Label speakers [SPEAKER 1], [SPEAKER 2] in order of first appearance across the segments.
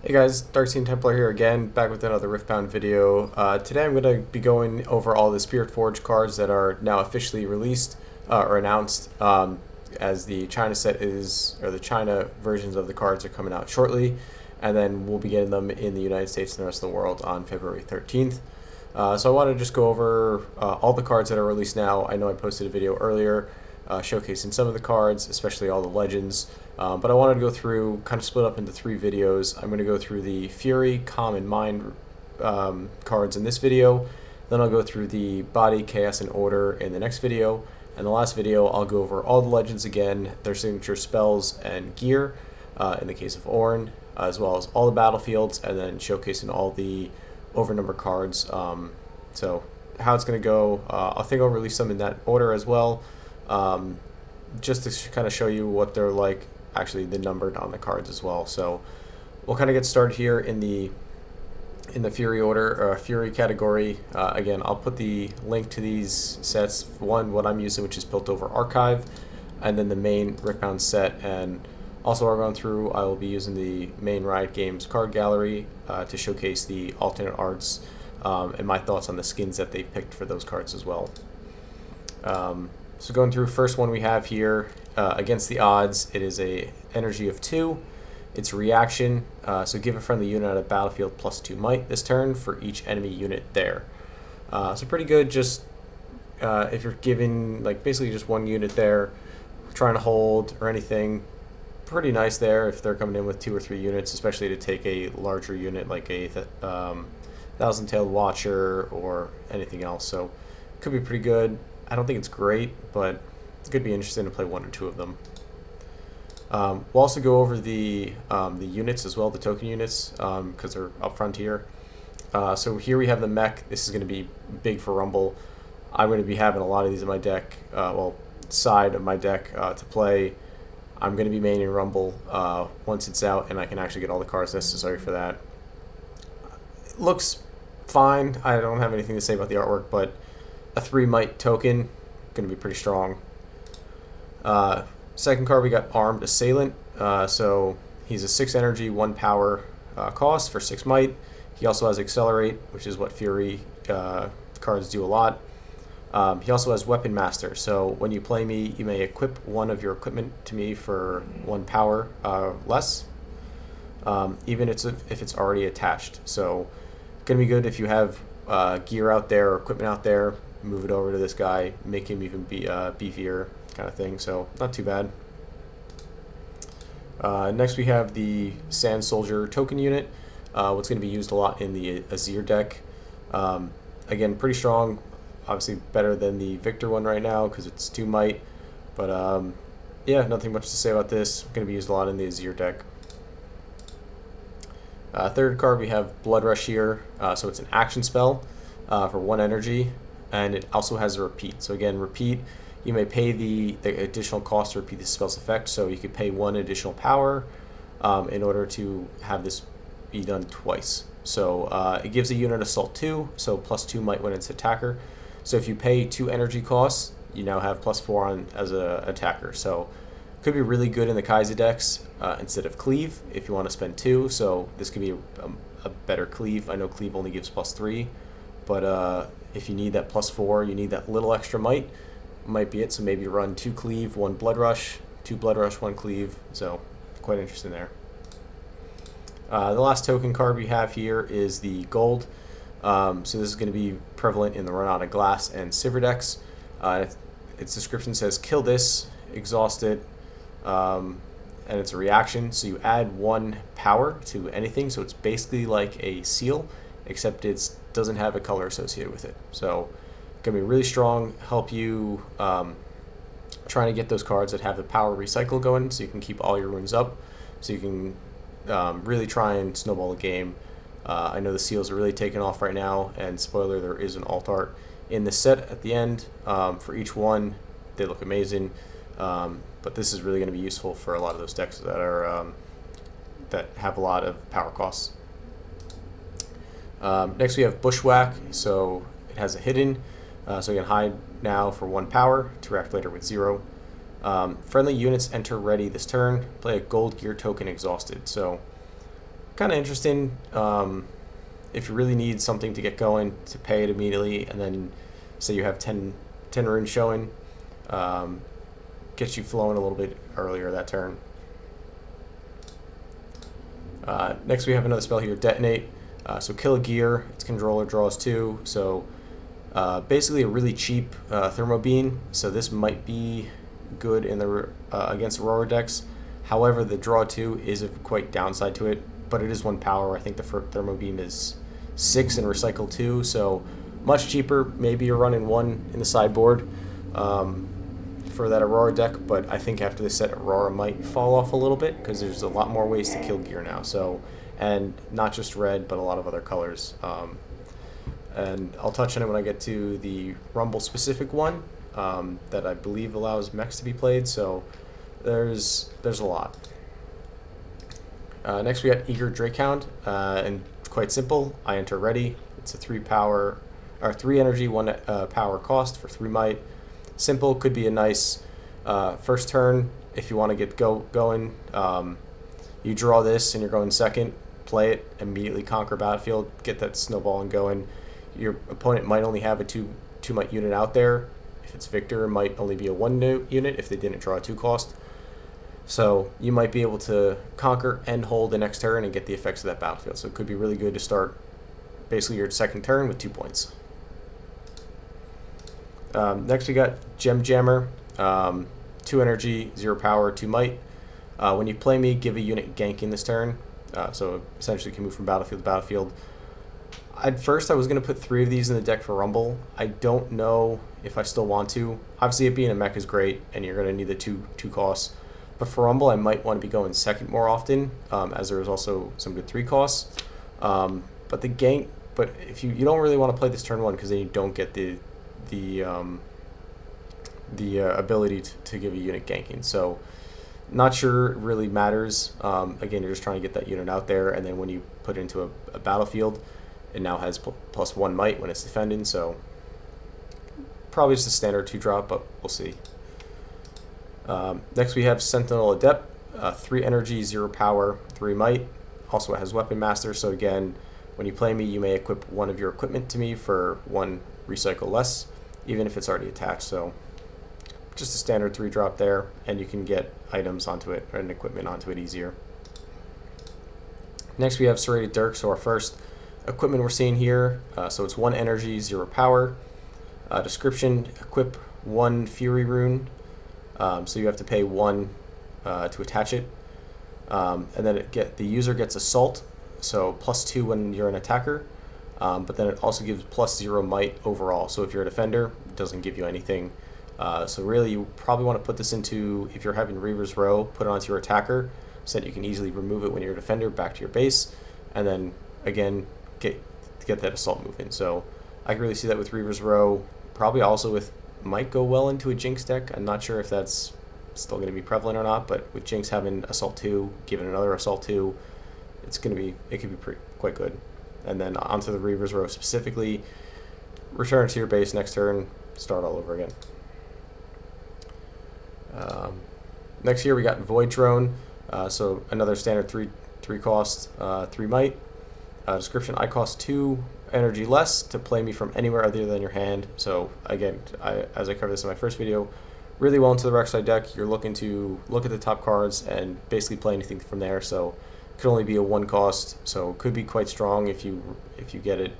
[SPEAKER 1] Hey guys, Darkseen Templar here again, back with another Riftbound video. Today I'm going to be going over all the Spirtforged cards that are now officially released or announced, as the China set is, or the China versions of the cards are coming out shortly, and then we'll be getting them in the United States and the rest of the world on February 13th. So I want to just go over all the cards that are released now. I know I posted a video earlier showcasing some of the cards, especially all the legends. But I wanted to go through, kind of split up into three videos. I'm going to go through the Fury, Calm, and Mind cards in this video. Then I'll go through the Body, Chaos, and Order in the next video. And the last video, I'll go over all the legends again, their signature spells and gear, in the case of Ornn, as well as all the battlefields, and then showcasing all the overnumber cards. So how it's going to go, I think I'll release them in that order as well, just to kind of show you what they're like, actually the numbered on the cards as well. So we'll kind of get started here in the Fury order, or Fury category. Again, I'll put the link to these sets, one what I'm using, which is built over Archive, and then the main Riftbound set. And also, while going through, I will be using the main Riot Games card gallery to showcase the alternate arts and my thoughts on the skins that they've picked for those cards as well. So going through, first one we have here, Against the Odds, it is a energy of 2. It's reaction, so give a friendly unit at a battlefield +2 might this turn for each enemy unit there. So pretty good, just if you're giving like basically just one unit there, trying to hold or anything, pretty nice there if they're coming in with 2 or 3 units, especially to take a larger unit like a Thousand-Tailed Watcher or anything else. So could be pretty good. I don't think it's great, but it could be interesting to play 1 or 2 of them. We'll also go over the units as well, the token units, because they're up front here. So here we have the mech. This is going to be big for Rumble. I'm going to be having a lot of these in my deck, well, side of my deck to play. I'm going to be maining Rumble once it's out, and I can actually get all the cards necessary for that. It looks fine. I don't have anything to say about the artwork, but a 3 might token, going to be pretty strong. Second card, we got Armed Assailant. So he's a 6 energy, 1 power cost for 6 might. He also has Accelerate, which is what Fury cards do a lot. He also has Weapon Master. So when you play me, you may equip one of your equipment to me for 1 power less, even if it's already attached. So going to be good if you have gear out there or equipment out there. Move it over to this guy, make him even be beefier, kind of thing. So not too bad. Next we have the Sand Soldier token unit. What's going to be used a lot in the Azir deck. Again, pretty strong. Obviously better than the Victor one right now because it's 2 might. But yeah, nothing much to say about this. Going to be used a lot in the Azir deck. Third card, we have Blood Rush here. So it's an action spell for 1 energy. And it also has a repeat. So again, repeat, you may pay the additional cost to repeat the spell's effect. So you could pay 1 additional power in order to have this be done twice. So it gives a unit assault 2, so +2 might when it's attacker. So if you pay 2 energy costs, you now have +4 on as a attacker. So could be really good in the Kaiser decks instead of Cleave if you want to spend 2. So this could be a better Cleave. I know Cleave only gives +3, but if you need that +4, you need that little extra might be it. So maybe run 2 Cleave, 1 Blood Rush, 2 Blood Rush, 1 Cleave. So quite interesting there. The last token card we have here is the Gold. So this is going to be prevalent in the Run Out of Glass and Sivir decks. Its description says kill this, exhaust it, and it's a reaction. So you add 1 power to anything. So it's basically like a seal, except it doesn't have a color associated with it. So gonna be really strong, help you trying to get those cards that have the power recycle going, so you can keep all your runes up, so you can really try and snowball the game. I know the seals are really taking off right now, and spoiler, there is an alt art in the set at the end for each one. They look amazing, but this is really going to be useful for a lot of those decks that are that have a lot of power costs. Next we have Bushwhack, so it has a hidden, so you can hide now for 1 power to react later with 0. Friendly units enter ready this turn, play a gold gear token exhausted. So kind of interesting. If you really need something to get going, to pay it immediately, and then say you have 10 runes showing, gets you flowing a little bit earlier that turn. Next we have another spell here, Detonate. So kill a gear, its controller draws 2, so basically a really cheap Thermo Beam, so this might be good in the against Aurora decks. However, the draw 2 is a quite downside to it, but it is 1 power. I think the Thermo Beam is 6 and recycle 2, so much cheaper. Maybe you're running 1 in the sideboard for that Aurora deck, but I think after this set, Aurora might fall off a little bit because there's a lot more ways to kill gear now. So, and not just red, but a lot of other colors. And I'll touch on it when I get to the Rumble specific one that I believe allows mechs to be played. So there's a lot. Next we got Eager Drakehound, and quite simple. I enter ready. It's a 3 power or 3 energy, 1 power cost for 3 might. Simple, could be a nice first turn if you want to get going. You draw this and you're going second. Play it, immediately conquer battlefield, get that snowballing going. Your opponent might only have a 2 might unit out there. If it's Victor, it might only be a 1 unit if they didn't draw a 2 cost. So you might be able to conquer and hold the next turn and get the effects of that battlefield. So it could be really good to start basically your second turn with 2 points. Next we got Gem Jammer, 2 energy, 0 power, 2 might. When you play me, give a unit ganking this turn. So essentially you can move from battlefield to battlefield. At first I was going to put 3 of these in the deck for Rumble. I don't know if I still want to. Obviously it being a mech is great and you're going to need the two costs. But for Rumble I might want to be going second more often, as there is also some good 3 costs. But the gank, but if you don't really want to play this turn 1 because then you don't get the ability to give a unit ganking. So not sure it really matters. Again, you're just trying to get that unit out there, and then when you put it into a battlefield, it now has plus 1 might when it's defending, so probably just a standard 2 drop, but we'll see. Next we have Sentinel Adept, 3 energy, 0 power, 3 might. Also it has Weapon Master, so again, when you play me, you may equip 1 of your equipment to me for 1 recycle less, even if it's already attached. So just a standard 3 drop there, and you can get items onto it and equipment onto it easier. Next we have Serrated Dirk, so our first equipment we're seeing here. So it's 1 energy, 0 power. Description: equip 1 Fury rune. So you have to pay 1 to attach it, and then the user gets Assault, so plus 2 when you're an attacker. But then it also gives plus 0 might overall. So if you're a defender, it doesn't give you anything. So really, you probably want to put this into, if you're having Reaver's Row, put it onto your attacker so that you can easily remove it when you're a defender back to your base, and then again get that assault moving. So I can really see that with Reaver's Row. Probably also might go well into a Jinx deck. I'm not sure if that's still going to be prevalent or not, but with Jinx having Assault 2, given another Assault 2, it could be quite good. And then onto the Reaver's Row specifically, return to your base next turn, start all over again. Next here we got Void Drone, so another standard 3 cost, 3 might. Description: I cost 2 energy less to play me from anywhere other than your hand. So again, as I covered this in my first video, really well into the Rek'Sai deck. You're looking to look at the top cards and basically play anything from there. So it could only be a 1 cost, so it could be quite strong if you get it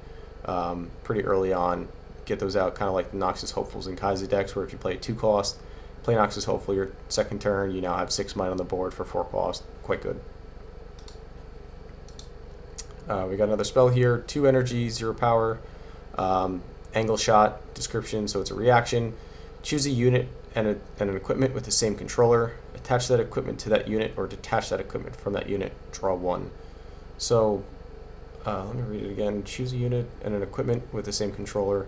[SPEAKER 1] pretty early on. Get those out, kind of like the Noxus Hopefuls and Kaiser decks, where if you play a 2 cost, play Noxus Hopeful your second turn, you now have 6 might on the board for 4 cost. Quite good. We got another spell here, 2 energy, 0 power, angle shot. Description: so it's a reaction. Choose a unit and an equipment with the same controller. Attach that equipment to that unit or detach that equipment from that unit. Draw 1. So let me read it again. Choose a unit and an equipment with the same controller.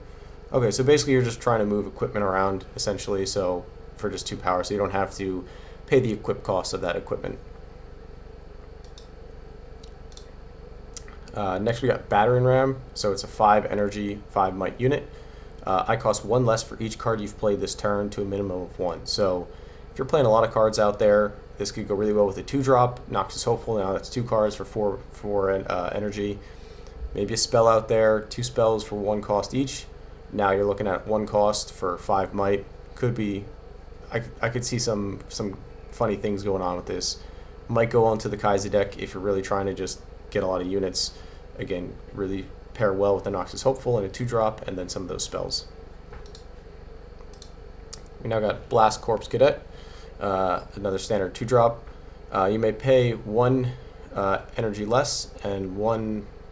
[SPEAKER 1] Okay, so basically you're just trying to move equipment around essentially, so for just 2 power, so you don't have to pay the equip cost of that equipment. Next we got Battering Ram, so it's a 5 energy, 5 might unit. I cost 1 less for each card you've played this turn to a minimum of 1. So if you're playing a lot of cards out there, this could go really well with a 2-drop. Noxus Hopeful, now that's 2 cards for 4 energy. Maybe a spell out there, 2 spells for 1 cost each. Now you're looking at 1 cost for 5 might. Could be, I could see some funny things going on with this. Might go onto the Kaiser deck if you're really trying to just get a lot of units. Again, really pair well with the Noxus Hopeful and a 2-drop, and then some of those spells. We now got Blast Corpse Cadet, another standard 2-drop. You may pay 1 energy less and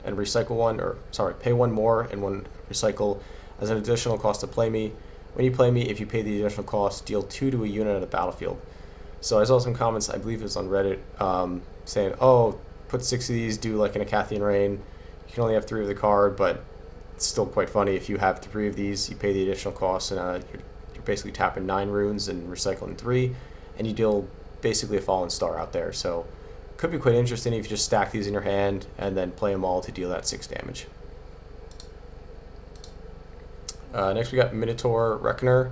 [SPEAKER 1] recycle 1, or sorry, pay 1 more and 1 recycle as an additional cost to play me. When you play me, if you pay the additional cost, deal 2 to a unit on the battlefield. So I saw some comments, I believe it was on Reddit, saying, oh, put 6 of these, do like an Acathian Rain. You can only have 3 of the card, but it's still quite funny. If you have 3 of these, you pay the additional cost, and you're basically tapping 9 runes and recycling 3, and you deal basically a Fallen Star out there. So could be quite interesting if you just stack these in your hand and then play them all to deal that 6 damage. Next we got Minotaur Reckoner,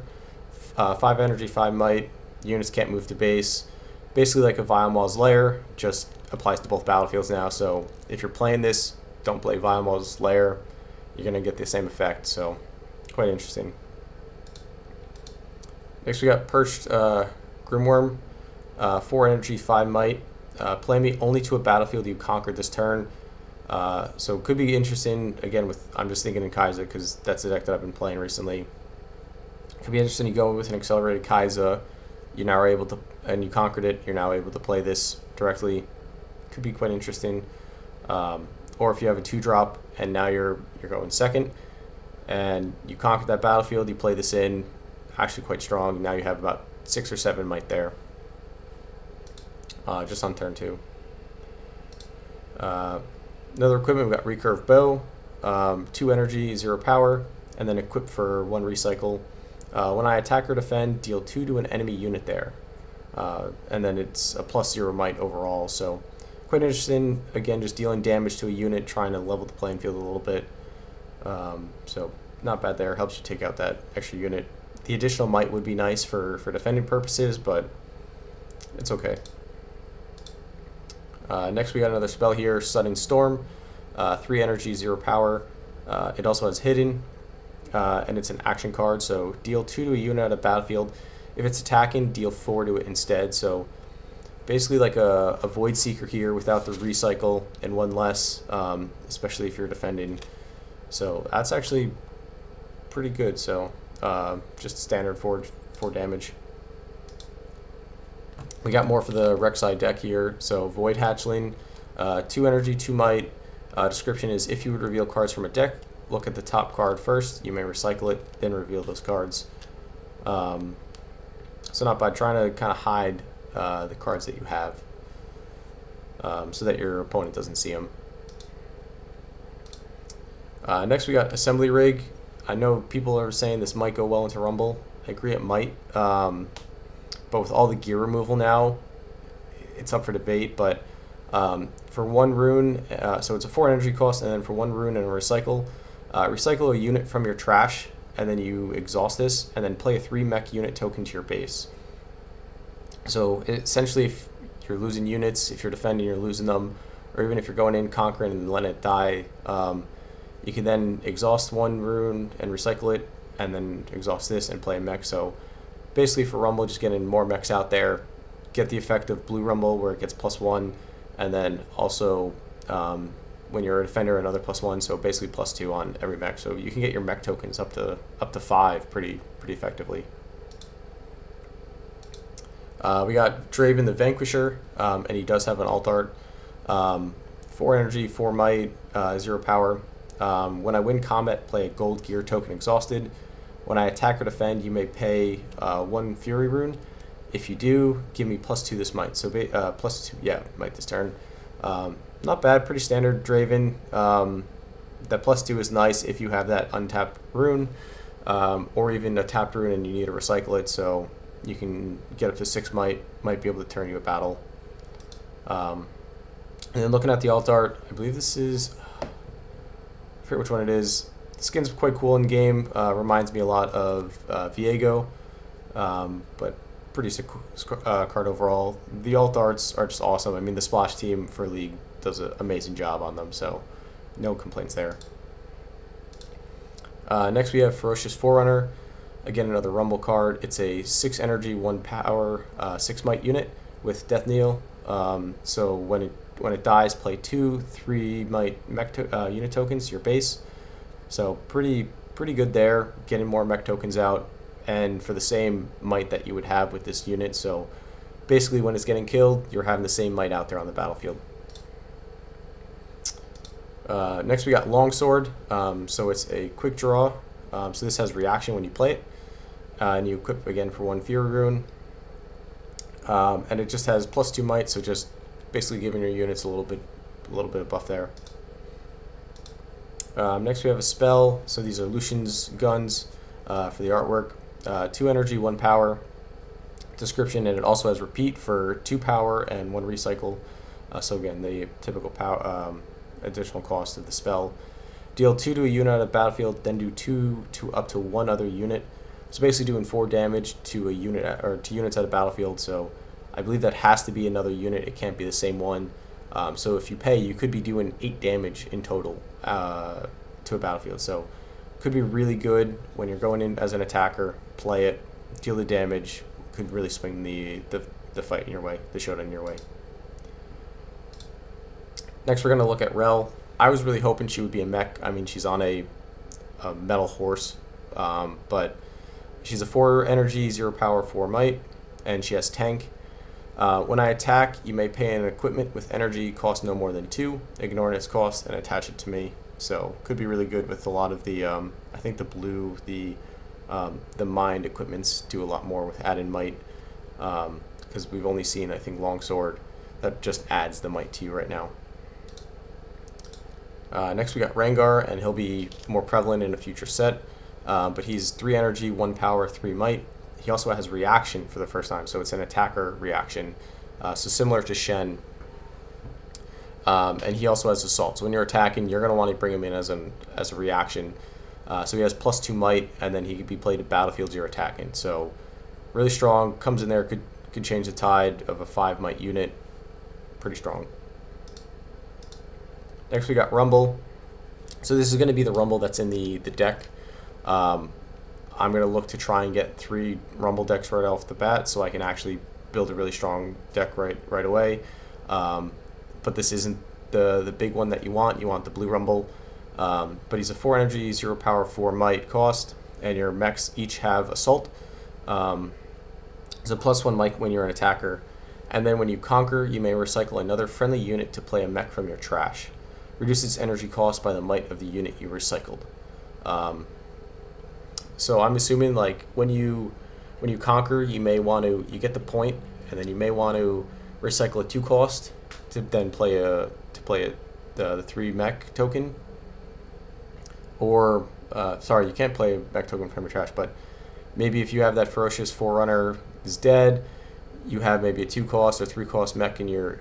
[SPEAKER 1] 5 energy, 5 might. Units can't move to base. Basically like a Vilemal's Lair, just applies to both battlefields now. So if you're playing this, don't play Vilemal's Lair. You're going to get the same effect, so quite interesting. Next we got Perched Grimworm, 4 energy, 5 might. Play me only to a battlefield you conquered this turn. So could be interesting, again, with, I'm just thinking in Kaiser because that's the deck that I've been playing recently. Could be interesting, you go with an accelerated Kaiser, you now are able to, and you conquered it, you're now able to play this directly. Could be quite interesting. Or if you have a 2-drop and now you're going second and you conquered that battlefield, you play this in, actually quite strong. Now you have about 6 or 7 might there, just on turn 2. Another equipment, we've got Recurve Bow, 2 energy, 0 power, and then equip for 1 recycle. When I attack or defend, deal 2 to an enemy unit there. And then it's a +0 might overall, so quite interesting. Again, just dealing damage to a unit, trying to level the playing field a little bit. So not bad there, helps you take out that extra unit. The additional might would be nice for defending purposes, but it's okay. Next we got another spell here, Sudden Storm, 3 energy, 0 power. It also has Hidden, and it's an action card, so deal 2 to a unit at a battlefield. If it's attacking, deal 4 to it instead. So basically like a Void Seeker here without the recycle and 1 less, especially if you're defending. So that's actually pretty good. So just standard 4 damage. We got more for the Rek'Sai deck here. So Void Hatchling, 2 energy, 2 might. Description is, if you would reveal cards from a deck, look at the top card first. You may recycle it, then reveal those cards. So not bad, trying to kind of hide the cards that you have so that your opponent doesn't see them. Next we got Assembly Rig. I know people are saying this might go well into Rumble. I agree it might. But with all the gear removal now, it's up for debate. But for 1 rune, so it's a 4 energy cost, and then for 1 rune and a recycle, recycle a unit from your trash, and then you exhaust this, and then play a 3 mech unit token to your base. So essentially, if you're losing units, if you're defending, you're losing them, or even if you're going in, conquering, and letting it die, you can then exhaust 1 rune and recycle it, and then exhaust this and play a mech. So basically for Rumble, just getting more mechs out there, get the effect of Blue Rumble where it gets +1, and then also when you're a defender, another +1, so basically +2 on every mech. So you can get your mech tokens up to 5 pretty effectively. We got Draven the Vanquisher, and he does have an alt art. 4 energy, 4 might, 0 power. When I win combat, play a gold gear token exhausted. When I attack or defend, you may pay 1 Fury rune. If you do, give me +2 this might. So +2, yeah, might this turn. Not bad, pretty standard Draven. That +2 is nice if you have that untapped rune, or even a tapped rune and you need to recycle it. So you can get up to 6 might be able to turn you a battle. And then looking at the alt art, I believe this is, I forget which one it is. The skin's quite cool in game. Reminds me a lot of Viego, but pretty sick card overall. The alt arts are just awesome. I mean, the splash team for League does an amazing job on them, so no complaints there. Next we have Ferocious Forerunner. Again, another Rumble card. It's a 6 energy, 1 power, 6 might unit with Death Kneel. So when it dies, play 2 3 might mech unit tokens to your base. So pretty good there, getting more mech tokens out, and for the same might that you would have with this unit. So basically, when it's getting killed, you're having the same might out there on the battlefield. Next we got Longsword. So it's a quick draw. So this has reaction when you play it, and you equip again for 1 Fury Rune. And it just has +2 might, so just basically giving your units a little bit of buff there. Next we have a spell. So these are Lucian's guns for the artwork. 2 energy, 1 power. Description, and it also has repeat for 2 power and 1 recycle. So again, the typical power additional cost of the spell. Deal 2 to a unit out of battlefield, then do 2 to up to 1 other unit. So basically doing 4 damage to a unit or to units out of battlefield. So I believe that has to be another unit. It can't be the same one. So if you pay, you could be doing 8 damage in total to a battlefield. So could be really good when you're going in as an attacker. Play it, deal the damage. Could really swing the fight in your way, the showdown in your way. Next, we're going to look at Rel. I was really hoping she would be a mech. I mean, she's on a metal horse, but she's a 4 energy, 0 power, 4 might, and she has tank. When I attack, you may pay an equipment with energy cost no more than 2, ignore its cost, and attach it to me. So could be really good with a lot of the, I think the blue, the mind equipments do a lot more with added might, because we've only seen, I think, Longsword that just adds the might to you right now. Next we got Rengar, and he'll be more prevalent in a future set, but he's 3 energy, 1 power, 3 might. He also has reaction for the first time, so it's an attacker reaction, so similar to Shen. And he also has assault, so when you're attacking, you're going to want to bring him in as a reaction. So he has +2 might, and then he can be played at battlefields you're attacking. So really strong, comes in there, could change the tide of a 5 might unit. Pretty strong. Next we got Rumble. So this is going to be the Rumble that's in the deck. I'm going to look to try and get 3 Rumble decks right off the bat, so I can actually build a really strong deck right away. But this isn't the big one that you want. You want the blue Rumble. But he's a 4 energy, 0 power, 4 might cost, and your mechs each have assault. It's a +1 might when you're an attacker. And then when you conquer, you may recycle another friendly unit to play a mech from your trash. Reduce its energy cost by the might of the unit you recycled. So I'm assuming, like, when you conquer, you get the point, and then you may want to recycle a 2 cost to then play the 3 mech token. Or sorry, you can't play a mech token from your trash, but maybe if you have that Ferocious Forerunner is dead, you have maybe a 2 cost or 3 cost mech in your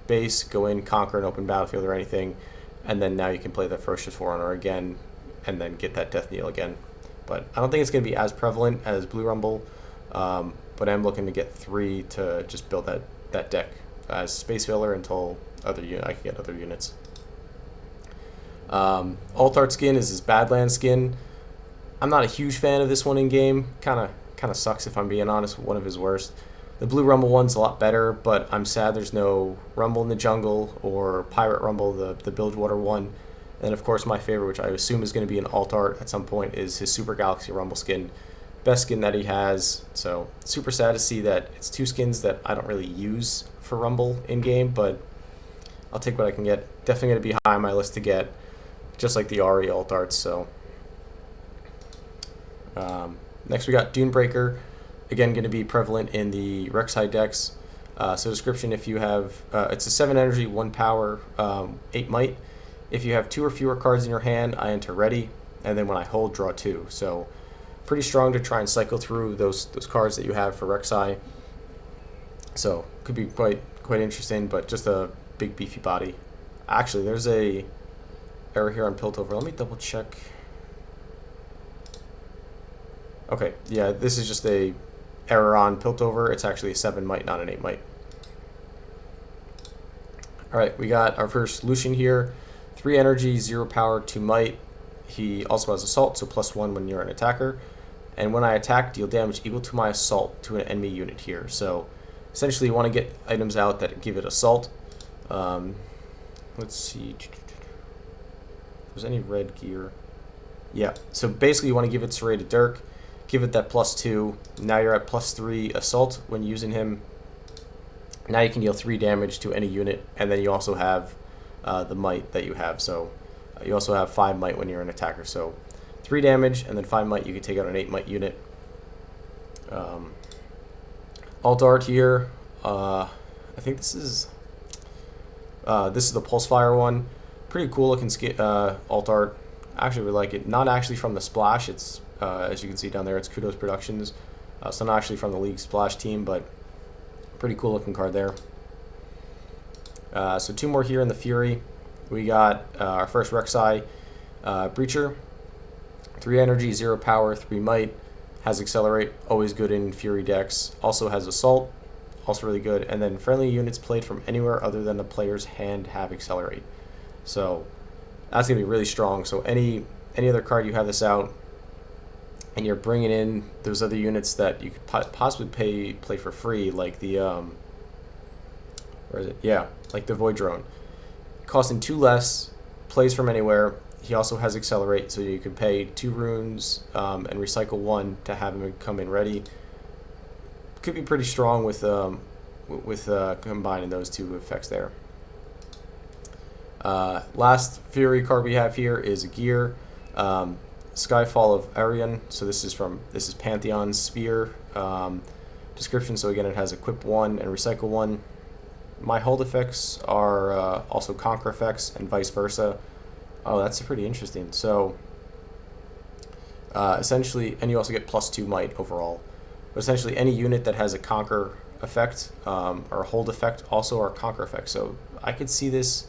[SPEAKER 1] base, go in, conquer an open battlefield or anything, and then now you can play the Ferocious Forerunner again, and then get that Death Kneel again. But I don't think it's going to be as prevalent as Blue Rumble, but I'm looking to get 3 to just build that deck as space filler until I can get other units. Alt Art skin is his Badlands skin. I'm not a huge fan of this one in game. Kind of sucks, if I'm being honest. One of his worst. The Blue Rumble one's a lot better, but I'm sad there's no Rumble in the Jungle or Pirate Rumble, the Bilgewater one. And of course my favorite, which I assume is going to be an alt art at some point, is his Super Galaxy Rumble skin. Best skin that he has. So super sad to see that it's 2 skins that I don't really use for Rumble in game, but I'll take what I can get. Definitely going to be high on my list to get, just like the Ari alt arts. So next we got Dunebreaker. Again, going to be prevalent in the Rek'Sai decks. So description, if you have, it's a 7 energy, 1 power, 8 might. If you have 2 or fewer cards in your hand, I enter ready, and then when I hold, draw 2. So pretty strong to try and cycle through those cards that you have for Rek'Sai. So could be quite interesting, but just a big beefy body. Actually, there's a error here on Piltover. Let me double check. Okay, yeah, this is just a error on Piltover. It's actually a 7 might, not an 8 might. Alright, we got our first Lucian here. 3 energy, 0 power, 2 might. He also has assault, so +1 when you're an attacker. And when I attack, deal damage equal to my assault to an enemy unit here. So essentially you want to get items out that give it assault. Let's see. If there's any red gear. Yeah, so basically you want to give it Serrated Dirk, give it that +2. Now you're at +3 assault when using him. Now you can deal 3 damage to any unit, and then you also have the might that you have. So you also have 5 might when you're an attacker. So 3 damage and then 5 might. You can take out an 8 might unit. Alt art here. I think this is the pulse fire one. Pretty cool looking alt art. I actually really like it. Not actually from the Splash. It's as you can see down there. It's Kudos Productions. So not actually from the League Splash team, but pretty cool looking card there. So 2 more here in the Fury. We got our first Rek'Sai Breacher. 3 energy, 0 power, 3 might. Has Accelerate, always good in Fury decks. Also has Assault, also really good. And then friendly units played from anywhere other than the player's hand have Accelerate. So that's going to be really strong. So any other card you have this out, and you're bringing in those other units that you could possibly play for free, like the where is it? Yeah, like the Void Drone. Costing 2 less, plays from anywhere. He also has Accelerate, so you can pay 2 runes and recycle 1 to have him come in ready. Could be pretty strong with combining those 2 effects there. Last Fury card we have here is a gear. Skyfall of Arion. So this is Pantheon's Spear description. So again, it has equip 1 and recycle 1. My hold effects are also conquer effects and vice versa. Oh, that's pretty interesting. So essentially, and you also get +2 might overall. But essentially, any unit that has a conquer effect or a hold effect also are conquer effects. So I could see this.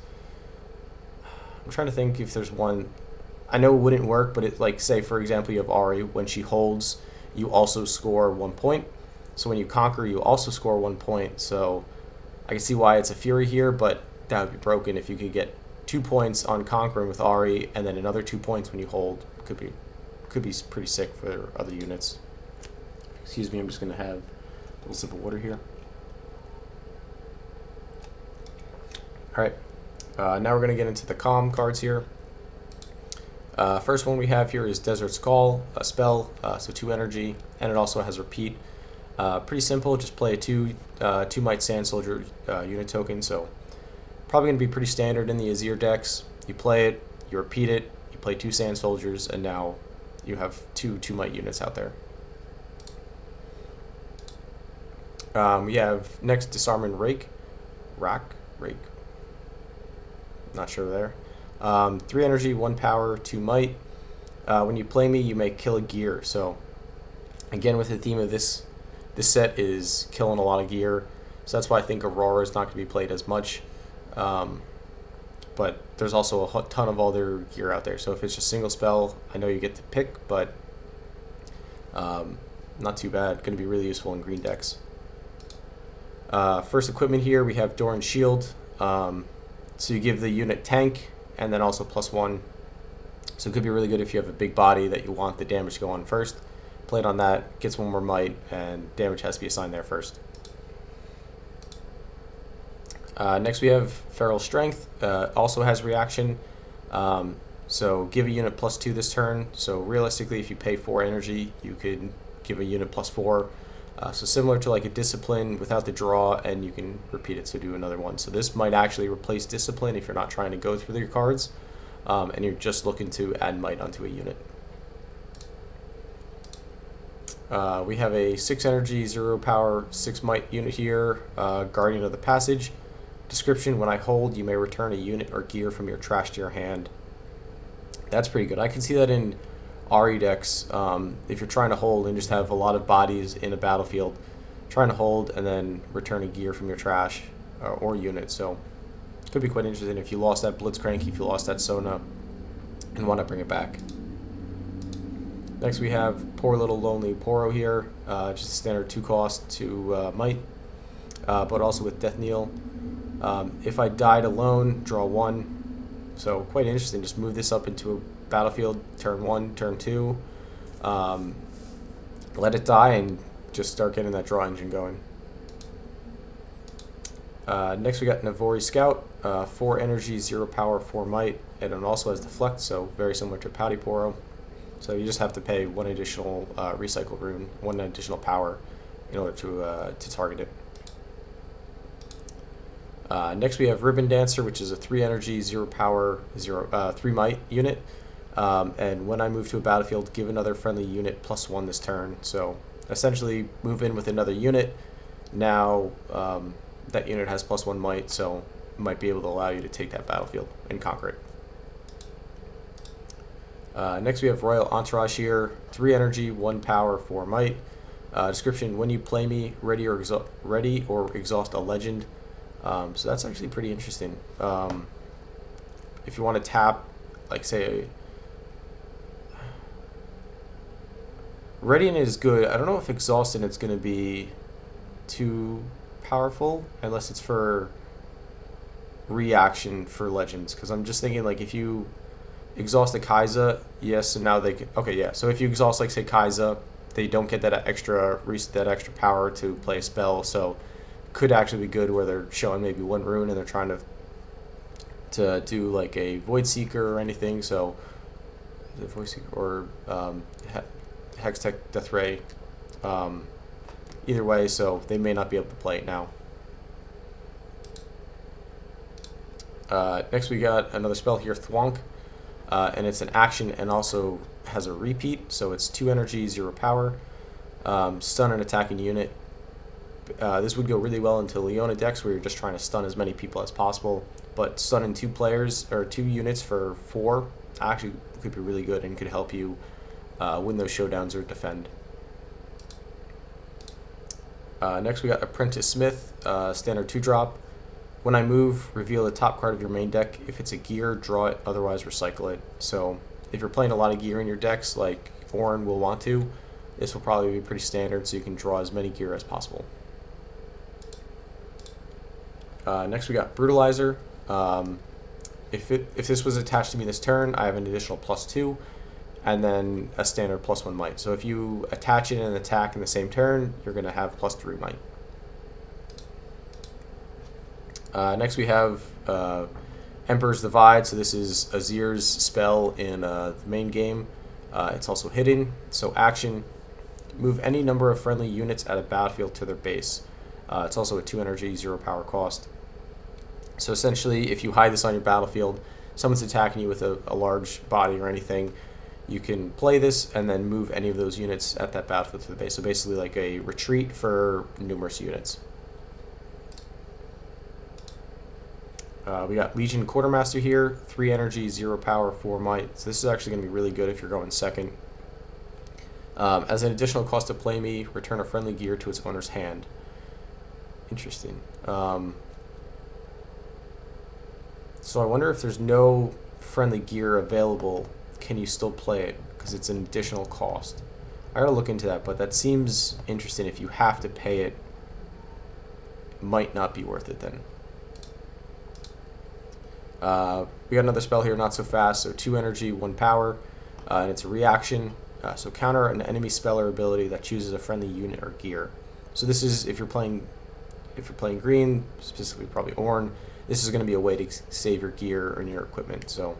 [SPEAKER 1] I'm trying to think if there's one. I know it wouldn't work, but it, like, say for example, you have Ahri. When she holds, you also score 1 point. So when you conquer, you also score 1 point. So I can see why it's a Fury here, but that would be broken if you could get 2 points on conquering with Ahri, and then another 2 points when you hold. Could be pretty sick for other units. Excuse me, I'm just gonna have a little sip of water here. All right, now we're gonna get into the calm cards here. First one we have here is Desert's Call, a spell, so 2 energy, and it also has repeat. Pretty simple, just play a 2 might Sand Soldier unit token. So probably going to be pretty standard in the Azir decks. You play it, you repeat it, you play 2 Sand Soldiers, and now you have 2 might units out there. We have next Disarming Rake. Not sure there. 3 energy, 1 power, 2 might. When you play me, you may kill a gear. So again, with the theme of this set is killing a lot of gear. So that's why I think Aurora is not going to be played as much. But there's also a ton of other gear out there. So if it's just single spell, I know you get to pick, but not too bad. Going to be really useful in green decks. First equipment here, we have Doran's Shield. So you give the unit tank and then also +1. So it could be really good if you have a big body that you want the damage to go on first. Play it on that, gets 1 more might, and damage has to be assigned there first. Next we have Feral Strength. Also has reaction. So give a unit +2 this turn. So realistically, if you pay 4 energy, you could give a unit +4. So similar to like a Discipline without the draw, and you can repeat it, so do another one. So this might actually replace Discipline if you're not trying to go through your cards, and you're just looking to add might onto a unit. We have a 6 energy, 0 power, 6 might unit here, Guardian of the Passage. Description: when I hold, you may return a unit or gear from your trash to your hand. That's pretty good. I can see that in Ahri decks. If you're trying to hold and just have a lot of bodies in a battlefield, trying to hold and then return a gear from your trash or unit. So it could be quite interesting if you lost that Blitzcrank, if you lost that Sona, and want to bring it back. Next we have Poor Little Lonely Poro here, just a standard 2 cost to might, but also with Death Kneel. If I died alone, draw 1. So quite interesting. Just move this up into a battlefield, turn 1, turn 2. Let it die and just start getting that draw engine going. Next we got Navori Scout, 4 energy, 0 power, 4 might, and it also has Deflect, so very similar to Pouty Poro. So you just have to pay 1 additional recycle rune, 1 additional power in order to target it. Next we have Ribbon Dancer, which is a 3 energy, 0 power, 3 might unit. And when I move to a battlefield, give another friendly unit +1 this turn. So essentially move in with another unit. Now that unit has +1 might, so it might be able to allow you to take that battlefield and conquer it. Next we have Royal Entourage here, 3 energy, 1 power, 4 might. Description: when you play me, ready or exhaust a legend. So that's actually pretty interesting. If you want to tap, like say, Radiant is good. I don't know if Exhausting it's going to be too powerful, unless it's for reaction for legends. Because I'm just thinking, like, if you exhaust a Kai'Sa, yes, and now they can. Okay, yeah. So if you exhaust, like, say Kai'Sa, they don't get that extra power to play a spell. So could actually be good where they're showing maybe 1 rune and they're trying to do like a Void Seeker or anything. So is it Void Seeker or Hextech Death Ray? Either way, so they may not be able to play it now. Next we got another spell here, Thwonk, and it's an action and also has a repeat, so it's 2 energy, 0 power, stun an attacking unit. This would go really well into Leona decks where you're just trying to stun as many people as possible, but stunning 2 players or 2 units for 4 actually could be really good and could help you win those showdowns or defend. Next we got Apprentice Smith, standard 2-drop. When I move, reveal the top card of your main deck. If it's a gear, draw it, otherwise recycle it. So if you're playing a lot of gear in your decks, like Orin will want to, this will probably be pretty standard, so you can draw as many gear as possible. Next we got Brutalizer. If this was attached to me this turn, I have an additional +2, and then a standard +1 might. So if you attach it in an attack in the same turn, you're going to have +3 might. Next we have Emperor's Divide. So this is Azir's spell in the main game. It's also hidden. So action: move any number of friendly units at a battlefield to their base. It's also a 2 energy, 0 power cost. So essentially, if you hide this on your battlefield, someone's attacking you with a large body or anything, you can play this and then move any of those units at that battlefield to the base. So basically like a retreat for numerous units. We got Legion Quartermaster here, 3 energy, 0 power, 4 might. So this is actually going to be really good if you're going second. As an additional cost to play me, return a friendly gear to its owner's hand. Interesting. So I wonder if there's no friendly gear available, can you still play it? Because it's an additional cost. I gotta look into that, but that seems interesting. If you have to pay it, it might not be worth it then. We got another spell here, Not So Fast. So 2 energy, 1 power, and it's a reaction. So counter an enemy spell or ability that chooses a friendly unit or gear. So this is if you're playing green, specifically probably Ornn, this is going to be a way to save your gear and your equipment. So,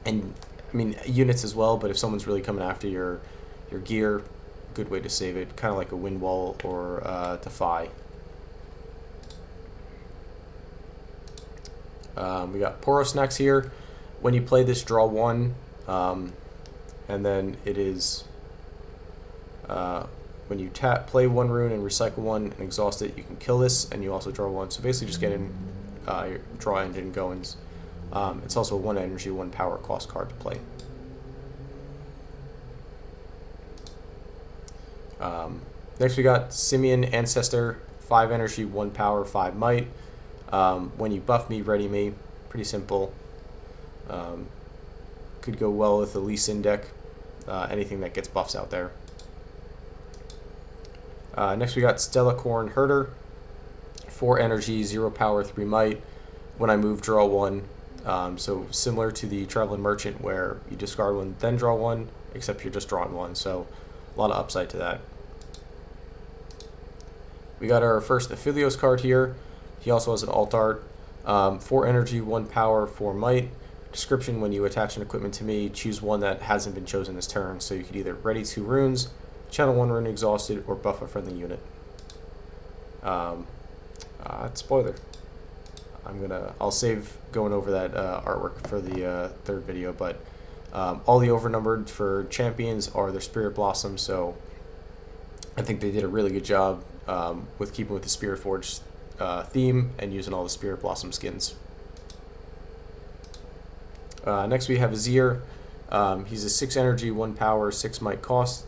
[SPEAKER 1] and I mean units as well, but if someone's really coming after your gear, good way to save it, kind of like a Wind Wall or Defy. We got Poros next here. When you play this, draw 1, and then it is when you play 1 rune and recycle 1 and exhaust it, you can kill this, and you also draw 1. So basically, just getting your draw engine goings. It's also a 1 energy, 1 power cost card to play. Next, we got Simian Ancestor, 5 energy, 1 power, 5 might. When you buff me, ready me. Pretty simple. Could go well with the Lee Sin deck. anything that gets buffs out there. Next we got Stellacorn Herder. 4 energy, 0 power, 3 might. When I move, draw 1. So similar to the Traveling Merchant where you discard 1, then draw 1, except you're just drawing 1. So a lot of upside to that. We got our first Aphelios card here. He also has an alt art. 4 energy, 1 power, 4 might. Description: when you attach an equipment to me, choose one that hasn't been chosen this turn. So you could either ready 2 runes, channel 1 rune exhausted, or buff a friendly unit. Spoiler. I'll save going over that artwork for the third video, but all the overnumbered for champions are their Spirit Blossoms, so I think they did a really good job with keeping with the Spirtforged theme and using all the Spirit Blossom skins. Next we have Azir. He's a 6 energy, 1 power, 6 might cost,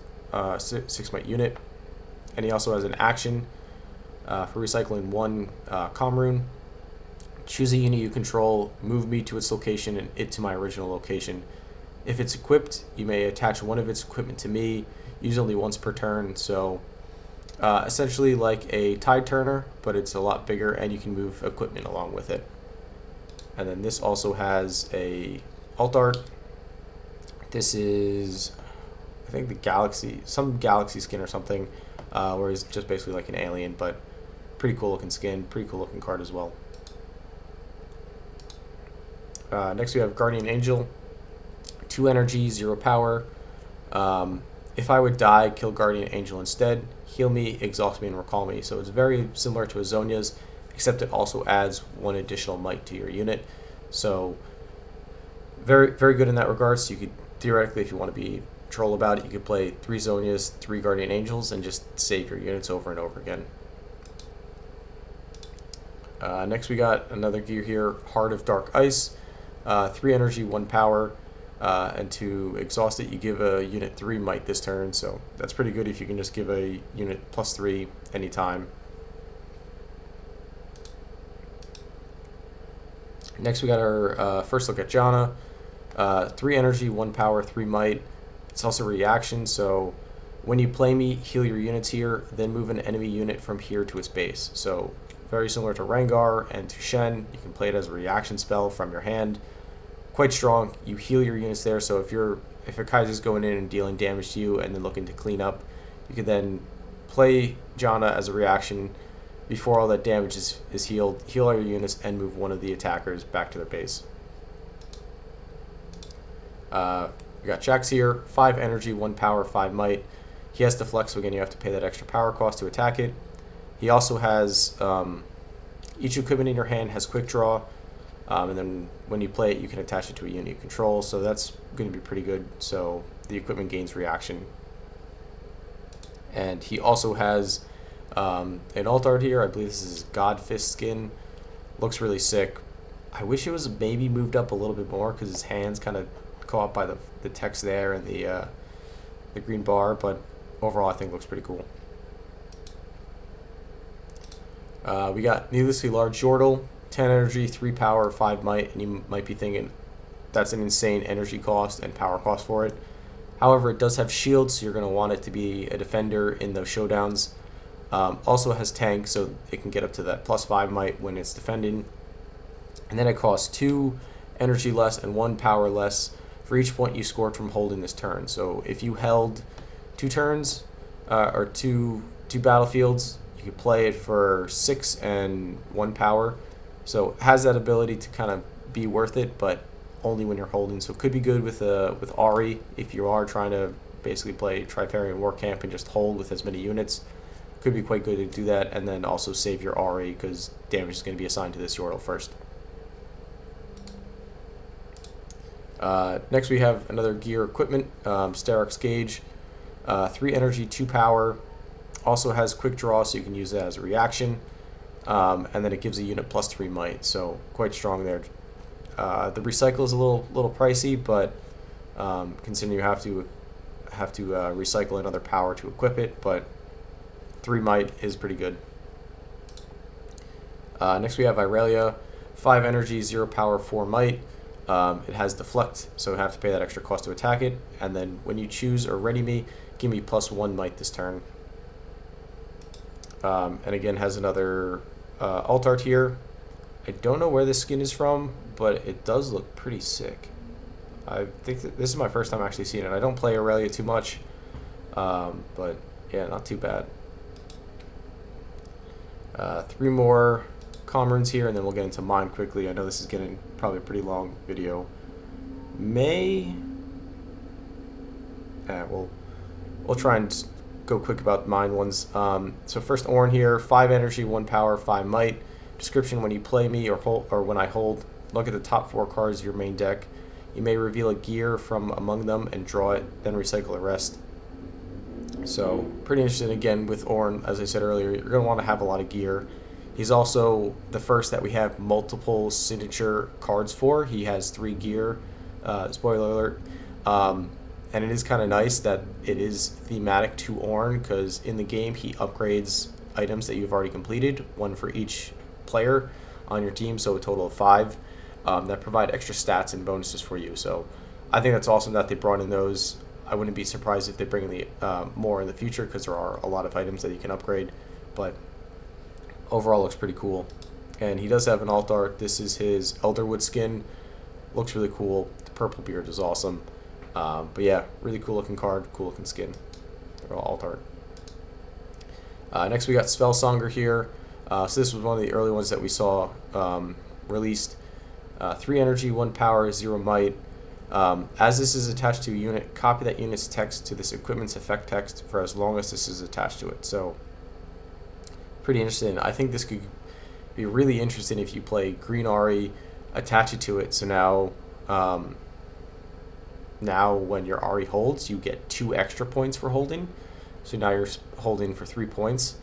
[SPEAKER 1] 6 might unit, and he also has an action for recycling 1 comm rune. Choose a unit you control, move me to its location and it to my original location. If it's equipped, you may attach one of its equipment to me, use only once per turn. So essentially like a tide turner, but it's a lot bigger and you can move equipment along with it. And then this also has a alt art. This is, I think, some galaxy skin or something, where he's just basically like an alien, but pretty cool looking skin, pretty cool looking card as well. Next we have Guardian Angel. 2 energy, 0 power. If I would die, kill Guardian Angel instead. Heal me, exhaust me, and recall me. So it's very similar to Azonia's, except it also adds 1 additional might to your unit. So very, very good in that regard. So you could theoretically, if you want to be troll about it, you could play 3 Zonias, 3 Guardian Angels, and just save your units over and over again. Next we got another gear here, Heart of Dark Ice. 3 energy, 1 power, and to exhaust it, you give a unit 3 might this turn, so that's pretty good if you can just give a unit +3 anytime. Next we got our first look at Janna. 3 energy, 1 power, 3 might. It's also a reaction, so when you play me, heal your units here, then move an enemy unit from here to its base. So very similar to Rengar and to Shen. You can play it as a reaction spell from your hand. Quite strong. You heal your units there, so if your Kaiser's going in and dealing damage to you and then looking to clean up, you can then play Janna as a reaction before all that damage is healed, heal all your units, and move one of the attackers back to their base. We got Jax here, 5 energy, 1 power, 5 might. He has to flex, so again you have to pay that extra power cost to attack it. He also has, each equipment in your hand has quick draw, and then when you play it you can attach it to a unit you control, so that's going to be pretty good, so the equipment gains reaction. And he also has an alt art here. I believe this is God Fist skin. Looks really sick. I wish it was maybe moved up a little bit more because his hands kind of caught by the text there and the green bar, but overall I think looks pretty cool. We got needlessly large Yordle, 10 energy, 3 power, 5 might, and you might be thinking that's an insane energy cost and power cost for it. However, it does have shields, so you're going to want it to be a defender in those showdowns. Also has tank, so it can get up to that +5 might when it's defending. And then it costs 2 energy less and 1 power less for each point you scored from holding this turn. So if you held 2 turns, or two battlefields, you could play it for 6 and 1 power. So it has that ability to kind of be worth it, but only when you're holding. So it could be good with Ahri if you are trying to basically play Trifarian War Camp and just hold with as many units. Could be quite good to do that, and then also save your Ahri because damage is going to be assigned to this Yordle first. Next we have another gear equipment, Sterak's Gauge, 3 energy, 2 power, also has quick draw, so you can use that as a reaction, and then it gives a unit +3 might, so quite strong there. The recycle is a little pricey, but considering you have to recycle another power to equip it, but 3 might is pretty good. Next we have Irelia, 5 energy, 0 power, 4 might. It has deflect, so I have to pay that extra cost to attack it. And then when you choose or ready me, give me +1 might this turn. And again, has another alt art here. I don't know where this skin is from, but it does look pretty sick. I think that this is my first time actually seeing it. I don't play Aurelia too much, but yeah, not too bad. 3 more commons here, and then we'll get into mine quickly. I know this is getting probably a pretty long video. We'll try and go quick about mine ones. So first Ornn here, 5 energy, 1 power, 5 might. Description: when you play me or when I hold, look at the top 4 cards of your main deck. You may reveal a gear from among them and draw it, then recycle the rest. So pretty interesting. Again, with Ornn, as I said earlier, you're going to want to have a lot of gear. He's also the first that we have multiple signature cards for. He has 3 gear, spoiler alert. And it is kind of nice that it is thematic to Ornn, because in the game he upgrades items that you've already completed, 1 for each player on your team, so a total of 5 that provide extra stats and bonuses for you. So I think that's awesome that they brought in those. I wouldn't be surprised if they bring in the more in the future, because there are a lot of items that you can upgrade, but overall looks pretty cool. And he does have an alt art. This is his Elderwood skin. Looks really cool. The purple beard is awesome. But yeah, really cool looking card, cool looking skin. They're all alt art. Next we got Spellsonger here. So this was one of the early ones that we saw released. 3 energy, 1 power, 0 might. As this is attached to a unit, copy that unit's text to this equipment's effect text for as long as this is attached to it. So pretty interesting. I think this could be really interesting if you play Green Ari, attach it to it. So now when your Ari holds, you get 2 extra points for holding. So now you're holding for 3 points.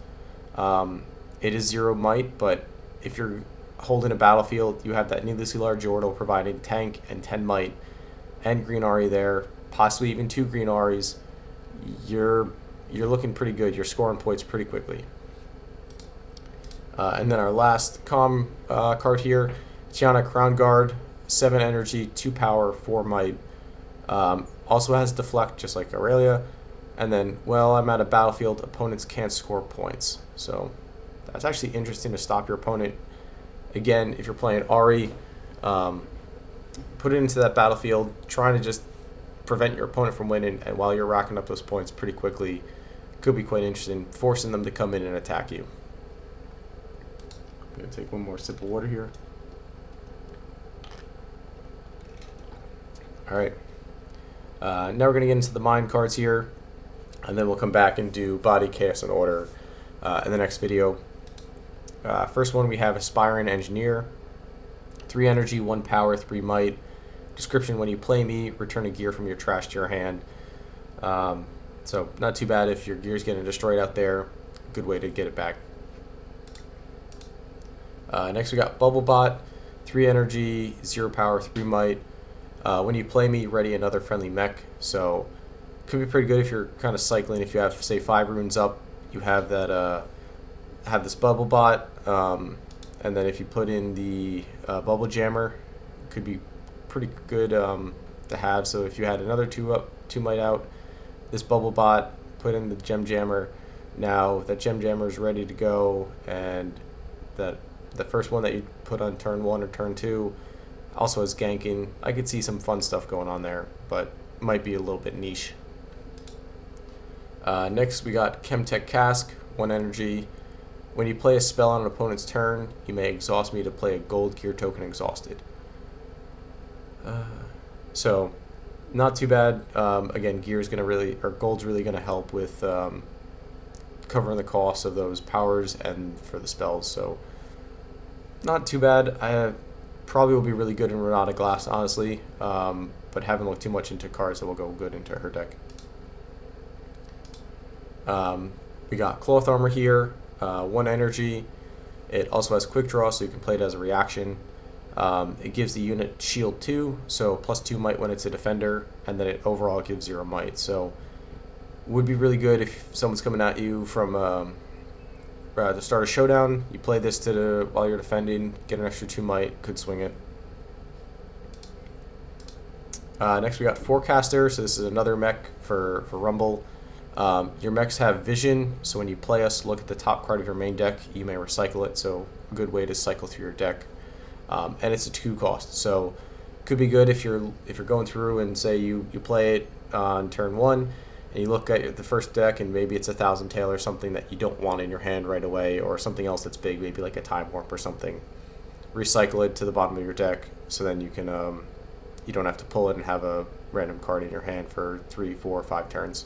[SPEAKER 1] It is 0 might, but if you're holding a battlefield, you have that needlessly large Yordle providing tank and 10 might, and Green Ari there, possibly even 2 Green Aris. You're looking pretty good. You're scoring points pretty quickly. And then our last card here, Tiana Crown Guard, 7 energy, 2 power, 4 might. Also has deflect just like Aurelia. And then, well, I'm at a battlefield, opponents can't score points. So that's actually interesting to stop your opponent. Again, if you're playing Ari, put it into that battlefield, trying to just prevent your opponent from winning, and while you're racking up those points pretty quickly, could be quite interesting, forcing them to come in and attack you. I'm going to take one more sip of water here. Alright. Now we're going to get into the mine cards here, and then we'll come back and do Body, Chaos, and Order in the next video. First one, we have Aspiring Engineer. 3 energy, 1 power, 3 might. Description: when you play me, return a gear from your trash to your hand. So not too bad if your gear's getting destroyed out there. Good way to get it back. Next we got Bubblebot. 3 energy, 0 power, 3 might. When you play me, ready another friendly mech. So could be pretty good if you're kind of cycling. If you have, say, 5 runes up, you have that have this Bubblebot, and then if you put in the Bubble Jammer, could be pretty good to have. So if you had another 2 might out, this Bubblebot, put in the Gem Jammer. Now that Gem Jammer is ready to go, and that the first one that you put on turn 1 or turn 2 also has ganking. I could see some fun stuff going on there, but might be a little bit niche. Next we got Chemtech Cask, 1 energy. When you play a spell on an opponent's turn, you may exhaust me to play a gold gear token exhausted. So not too bad. Again, gear's gonna gold's really gonna help with covering the cost of those powers and for the spells. So not too bad. I probably will be really good in Renata Glass, honestly, but haven't looked too much into cards that will go good into her deck. We got Cloth Armor here, 1 energy. It also has Quick Draw, so you can play it as a reaction. It gives the unit shield 2, so +2 might when it's a defender, and then it overall gives 0 might. So would be really good if someone's coming at you from to start a showdown. You play this while you're defending, get an extra 2 might, could swing it. Next we got Forecaster, so this is another mech for Rumble. Your mechs have vision, so when you play us, look at the top card of your main deck. You may recycle it, so a good way to cycle through your deck. And it's a 2 cost, so could be good if you're going through and say you play it on turn 1, and you look at the first deck and maybe it's a Thousand Tail or something that you don't want in your hand right away, or something else that's big, maybe like a Time Warp or something. Recycle it to the bottom of your deck, so then you can you don't have to pull it and have a random card in your hand for 3, 4, 5 turns.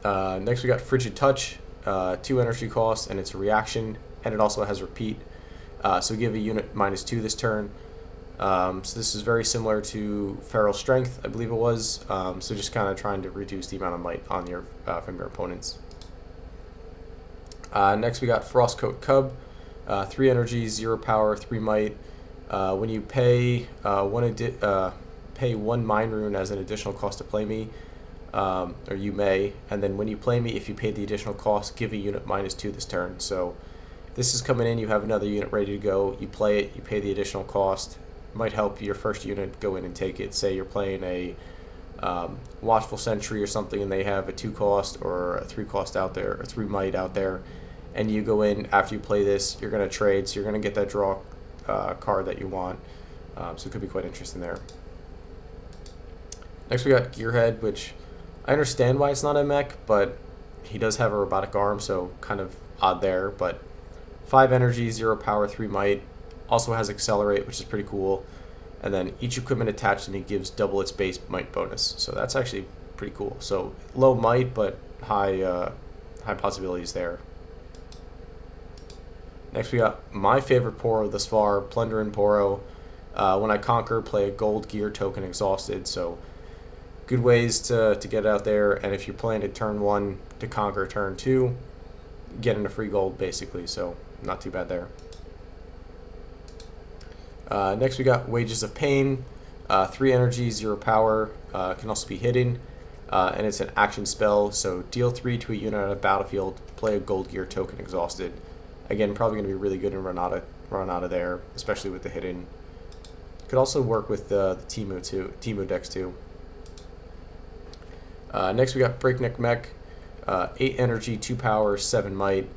[SPEAKER 1] Next we got Frigid Touch, 2 energy cost, and it's a reaction, and it also has repeat. So give a unit -2 this turn. So this is very similar to Feral Strength, I believe it was. So just kind of trying to reduce the amount of might on your from your opponents. Next we got Frostcoat Cub, 3 energy, 0 power, 3 might. When you pay one Mind Rune as an additional cost to play me, or you may, and then when you play me, if you pay the additional cost, give a unit -2 this turn. So this is coming in, you have another unit ready to go, you play it, you pay the additional cost. Might help your first unit go in and take it. Say you're playing a Watchful Sentry or something, and they have a 2 cost or a 3 cost out there, or 3 might out there, and you go in after you play this, you're going to trade, so you're going to get that draw card that you want. So it could be quite interesting there. Next we got Gearhead, which I understand why it's not a mech, but he does have a robotic arm, so kind of odd there. But 5 energy, 0 power, 3 might. Also has Accelerate, which is pretty cool. And then each equipment attached to me gives double its base might bonus. So that's actually pretty cool. So low might, but high possibilities there. Next we got my favorite Poro thus far, Plunder and Poro. When I conquer, play a gold gear token exhausted. So good ways to get out there. And if you're playing at turn 1 to conquer turn 2, getting a free gold basically. So not too bad there. Next we got Wages of Pain, 3 energy, 0 power, can also be hidden, and it's an action spell, so deal 3 to a unit on a battlefield, play a gold gear token exhausted. Again, probably going to be really good and run out of there, especially with the hidden. Could also work with the Teemo decks too. Next we got Breakneck Mech, 8 energy, 2 power, 7 might.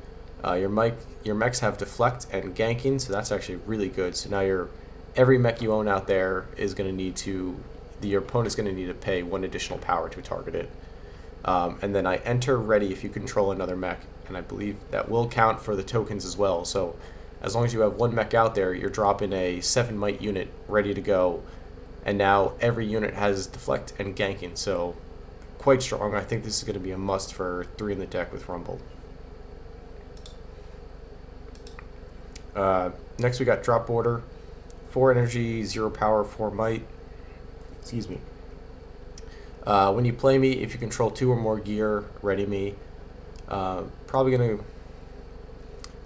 [SPEAKER 1] Your mechs have deflect and ganking, so that's actually really good. So now every mech you own out there is going to need your opponent's going to need to pay 1 additional power to target it. And then I enter ready if you control another mech, and I believe that will count for the tokens as well. So as long as you have 1 mech out there, you're dropping a 7 might unit ready to go, and now every unit has deflect and ganking, so quite strong. I think this is going to be a must for 3 in the deck with Rumble. Next we got Drop Border, 4 energy, 0 power, 4 might. Excuse me. When you play me, if you control 2 or more gear, ready me. Probably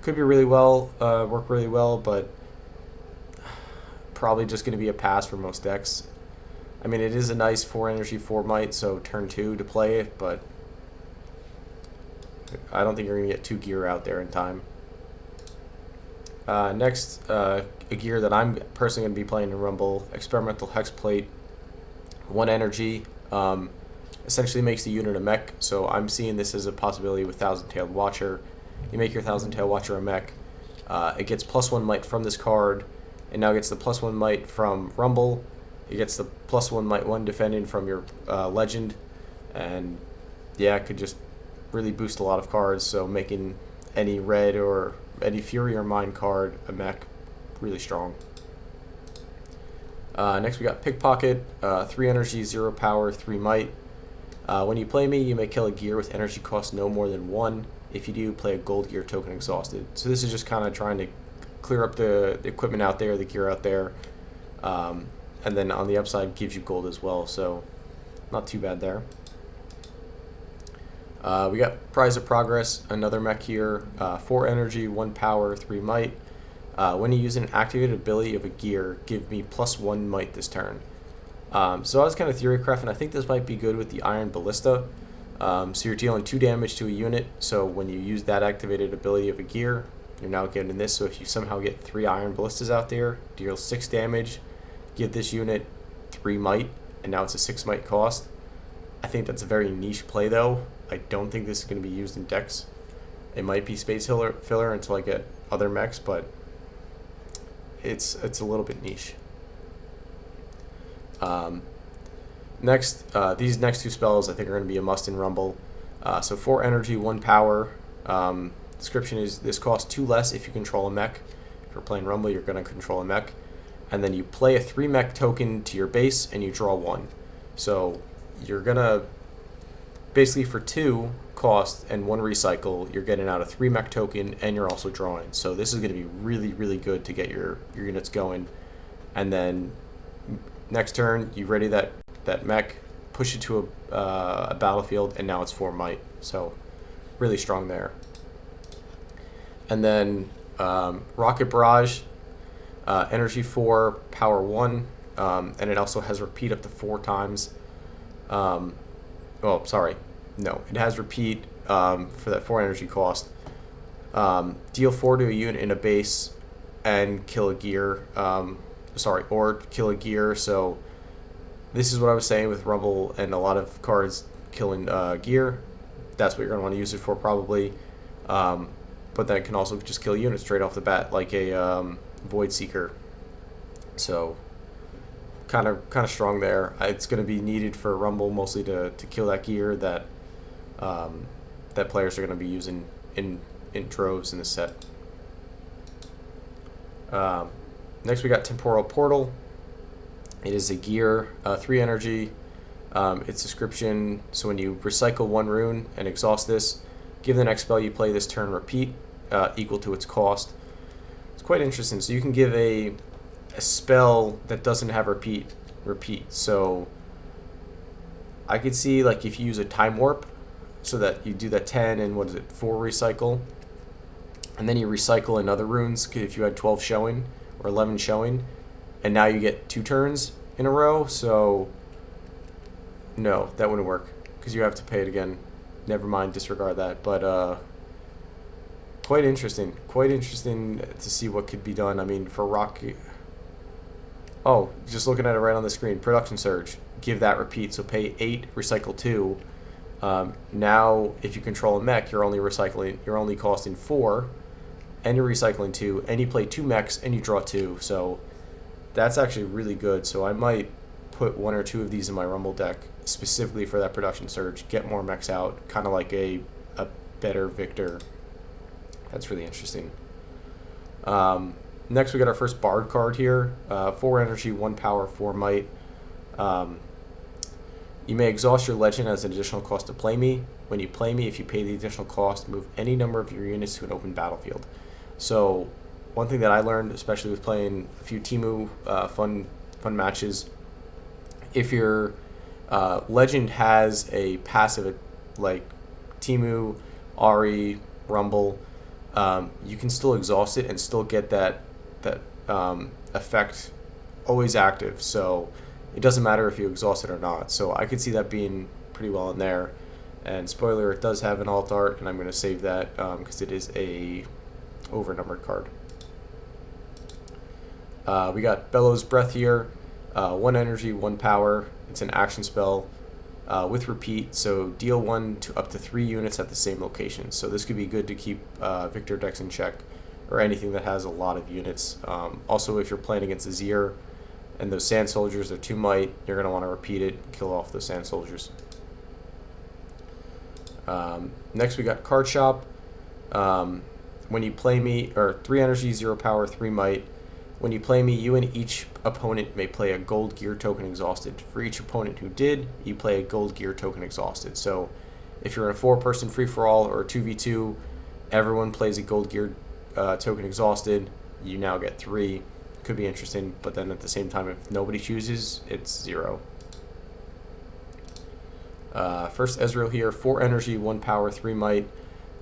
[SPEAKER 1] could be really well, work really well, but probably just going to be a pass for most decks. I mean, it is a nice 4 energy, 4 might, so turn 2 to play it, but I don't think you're going to get 2 gear out there in time. Next, a gear that I'm personally going to be playing in Rumble, Experimental Hexplate, 1 energy, essentially makes the unit a mech, so I'm seeing this as a possibility with Thousand-Tailed Watcher. You make your Thousand-Tailed Watcher a mech, it gets +1 might from this card, and now gets the +1 might from Rumble, it gets the +1 might 1 defending from your Legend, and yeah, it could just really boost a lot of cards, so making any red or any Fury or Mind card a mech really strong. Next we got Pickpocket, 3 energy, 0 power, 3 might. When you play me, you may kill a gear with energy cost no more than 1. If you do, play a gold gear token exhausted. So this is just kind of trying to clear up the equipment out there, the gear out there, and then on the upside gives you gold as well, so not too bad there. We got Prize of Progress, another mech here, 4 energy, 1 power, 3 might. When you use an activated ability of a gear, give me +1 might this turn. So I was kind of theorycrafting. I think this might be good with the Iron Ballista. So you're dealing 2 damage to a unit, so when you use that activated ability of a gear, you're now getting this. So if you somehow get 3 Iron Ballistas out there, deal 6 damage, give this unit 3 might, and now it's a 6 might cost. I think that's a very niche play, though. I don't think this is going to be used in decks. It might be space filler until I get other mechs, but it's a little bit niche. Next, these next two spells I think are going to be a must in Rumble. So 4 energy, 1 power. Description is this costs 2 less if you control a mech. If you're playing Rumble, you're going to control a mech. And then you play a 3 mech token to your base and you draw 1. So you're going to, basically for 2 cost and 1 recycle, you're getting out a 3 mech token and you're also drawing. So this is going to be really, really good to get your units going. And then next turn, you ready that mech, push it to a battlefield, and now it's 4 might. So really strong there. And then Rocket Barrage, energy 4, power 1, and it also has repeat up to 4 times. Oh, sorry. No, it has repeat for that 4 energy cost. Deal 4 to a unit in a base and kill a gear. Or kill a gear. So this is what I was saying with Rumble and a lot of cards killing gear. That's what you're going to want to use it for probably. But then it can also just kill units straight off the bat, like a Void Seeker. So kind of strong there. It's going to be needed for Rumble mostly to kill that gear that that players are going to be using in droves in the set. Next we got Temporal Portal. It is a gear, 3 energy. Its description, so when you recycle 1 rune and exhaust this, give the next spell you play this turn repeat, equal to its cost. It's quite interesting. So you can give a spell that doesn't have repeat. So I could see, like, if you use a Time Warp, so that you do that 10 and 4 recycle, and then you recycle another runes if you had 12 showing or 11 showing, and now you get 2 turns in a row. So no, that wouldn't work because you have to pay it again. Never mind, disregard that. But quite interesting to see what could be done. I mean, for Rocky, oh, just looking at it right on the screen, Production Surge, give that repeat, so pay 8, recycle 2. Now if you control a mech, you're only costing 4, and you're recycling 2, and you play 2 mechs and you draw 2. So that's actually really good. So I might put 1 or 2 of these in my Rumble deck specifically for that Production Surge, get more mechs out, kind of like a better Victor. That's really interesting. Next we got our first Bard card here, 4 energy, 1 power, 4 might. You may exhaust your legend as an additional cost to play me. When you play me, if you pay the additional cost, move any number of your units to an open battlefield. So one thing that I learned, especially with playing a few Temu fun matches, if your legend has a passive like Temu, Ari, Rumble, you can still exhaust it and still get that effect always active. So it doesn't matter if you exhaust it or not. So I could see that being pretty well in there. And spoiler, it does have an alt art, and I'm going to save that because it is a overnumbered card. We got Bellows Breath here, 1 energy, 1 power. It's an action spell with repeat, so deal 1 to up to 3 units at the same location. So this could be good to keep Victor decks in check, or anything that has a lot of units. Also, if you're playing against Azir and those Sand Soldiers are 2 might, you're going to want to repeat it, kill off those Sand Soldiers. Next we got Card Shop. When you play me, or 3 energy, 0 power, 3 might. When you play me, you and each opponent may play a gold gear token exhausted. For each opponent who did, you play a gold gear token exhausted. So if you're in a 4-person free-for-all or a 2v2, everyone plays a gold gear token exhausted. You now get 3. Could be interesting, but then at the same time, if nobody chooses, it's 0. First Ezreal here, 4 energy, 1 power, 3 might.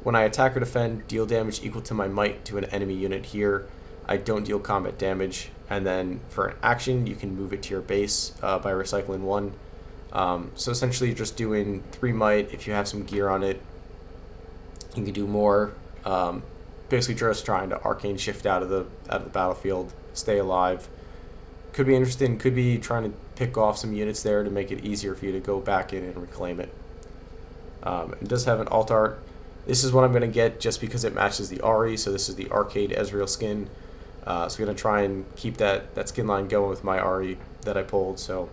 [SPEAKER 1] When I attack or defend, deal damage equal to my might to an enemy unit here. I don't deal combat damage. And then for an action, you can move it to your base by recycling 1. So essentially, you're just doing 3 might. If you have some gear on it, you can do more. Basically, just trying to arcane shift out of the battlefield, stay alive, could be interesting. Could be trying to pick off some units there to make it easier for you to go back in and reclaim it. It does have an alt art. This is what I'm going to get just because it matches the Ari. So this is the Arcade Ezreal skin. So I'm going to try and keep that skin line going with my Ari that I pulled. So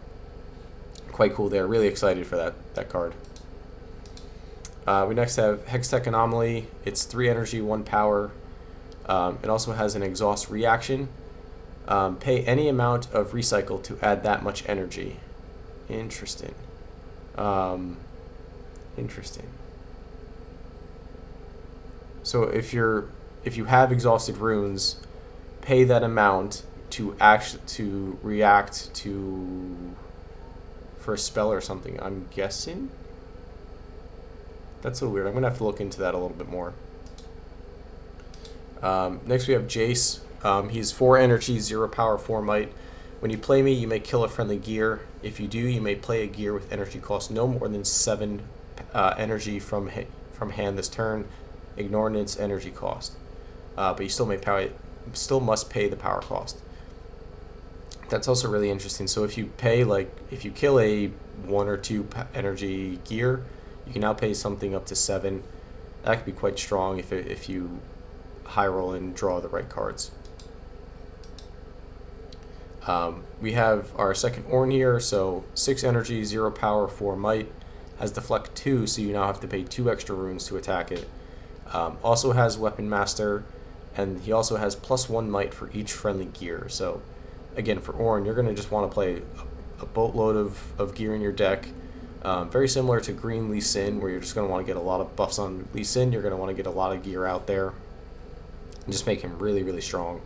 [SPEAKER 1] quite cool there. Really excited for that card. We next have Hextech Anomaly. It's 3 energy, 1 power. It also has an exhaust reaction. Pay any amount of recycle to add that much energy. Interesting. Interesting. So if you have exhausted runes, pay that amount to react to for a spell or something. I'm guessing. That's so weird. I'm gonna have to look into that a little bit more. Next we have Jace. He's 4 energy, 0 power, 4 might. When you play me, you may kill a friendly gear. If you do, you may play a gear with energy cost no more than 7 energy from hand this turn, ignoring its energy cost. But you still must pay the power cost. That's also really interesting. So if you kill a 1 or 2 energy gear, you can now pay something up to 7. That could be quite strong if you high roll and draw the right cards. We have our second Ornn here, so 6 energy, 0 power, 4 might. Has deflect 2, so you now have to pay 2 extra runes to attack it. Also has Weapon Master, and he also has +1 might for each friendly gear. So again, for Ornn, you're going to just want to play a boatload of gear in your deck. Very similar to Green Lee Sin, where you're just going to want to get a lot of buffs on Lee Sin. You're going to want to get a lot of gear out there and just make him really, really strong.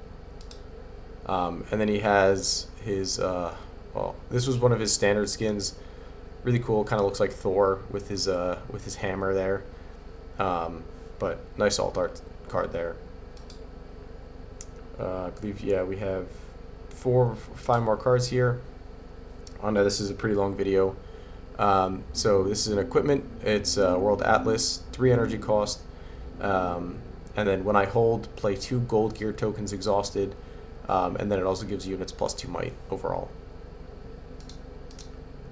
[SPEAKER 1] And then he has his, well, this was one of his standard skins. Really cool, kind of looks like Thor with his hammer there. But nice alt art card there. I believe, yeah, we have 5 more cards here. Oh no, this is a pretty long video. So this is an equipment. It's World Atlas, 3 energy cost. And then when I hold, play 2 gold gear tokens exhausted. And then it also gives units +2 might overall.